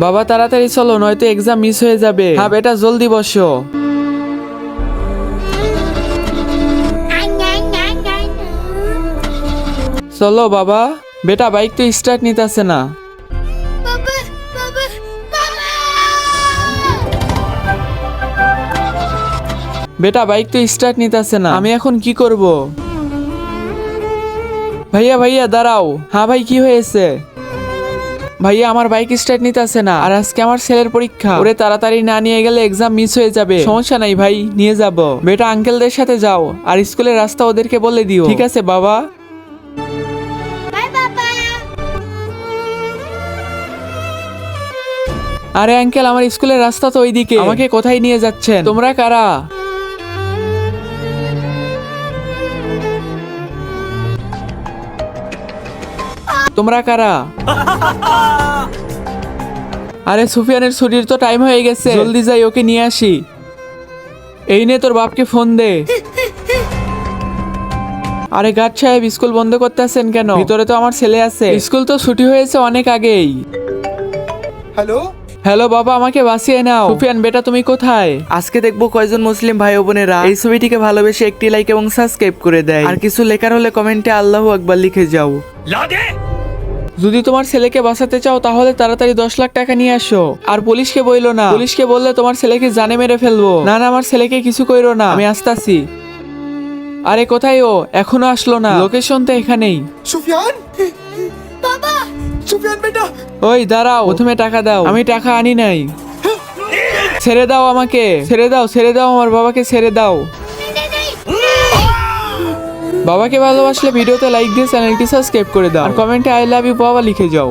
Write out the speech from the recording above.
বাবা তাড়াতাড়ি চলো, নয়তো এক্সাম মিস হয়ে যাবে। হ্যাঁ বেটা জলদি বসো। চলো বাবা। বেটা বাইক তো স্টার্ট নিতেছে না। বেটা বাইক তো স্টার্ট নিতেছে না, আমি এখন কি করব? ভাইয়া ভাইয়া দাঁড়াও। হ্যাঁ ভাই কি হয়েছে? ভাইয়া আমার বাইক স্টার্ট নিতেছে না, আর আজকে আমার ছেলের পরীক্ষা, ওরে তাড়াতাড়ি না নিয়ে গেলে এক্সাম মিস হয়ে যাবে। সমস্যা নাই ভাই, নিয়ে যাব। বেটা আঙ্কেলদের সাথে যাও, আর স্কুলের রাস্তা ওদেরকে বলে দিও। ঠিক আছে বাবা। আরে আঙ্কেল, আমার স্কুলের রাস্তা তো ওইদিকে, আমাকে কোথায় নিয়ে যাচ্ছেন? তোমরা কারা? তোমরা কারা? আরে সুফিয়ানের ছুটির তো টাইম হয়ে গেছে, জলদি যাই ওকে নিয়ে আসি। এই নে তোর বাপকে ফোন দে। আরে গার্ড সাহেব, স্কুল বন্ধ করতে আছেন কেন? ভিতরে তো আমার ছেলে আছে। স্কুল তো ছুটি হয়েছে অনেক আগেই। হ্যালো হ্যালো বাবা, আমাকে বাঁচিয়ে নাও। সুফিয়ান বেটা তুমি কোথায়? আজকে দেখবো কয়জন মুসলিম ভাই ও বোনেরা এই ছবিটিকে ভালোবেসে একটি লাইক এবং সাবস্ক্রাইব করে দেয়। আর কিছু লেখার হলে কমেন্টে আল্লাহু আকবার লিখে যাও। যদি তোমার ছেলেকে বাঁচাতে চাও তাহলে তাড়াতাড়ি 10 লাখ টাকা নিয়ে আসো। আর পুলিশকে বইলো না, পুলিশকে বললে তোমার ছেলেকে জানে মেরে ফেলবো। না না, আমার ছেলেকে কিছু কইরো না, আমি আসতাছি। আরে কোথায় ও? এখনো আসলো না। লোকেশন তো এখানেই। সুফিয়ান বাবা, সুফিয়ান বেটা। ওই দাঁড়াও, প্রথমে টাকা দাও। আমি টাকা আনি নাই। ছেড়ে দাও আমাকে, ছেড়ে দাও, ছেড়ে দাও, আমার বাবাকে ছেড়ে দাও। বাবাকে ভালোবাসলে ভিডিওতে লাইক দিয়ে চ্যানেলটি সাবস্ক্রাইব করে দাও, আর কমেন্টে আই লাভ ইউ বাবা লিখে যাও।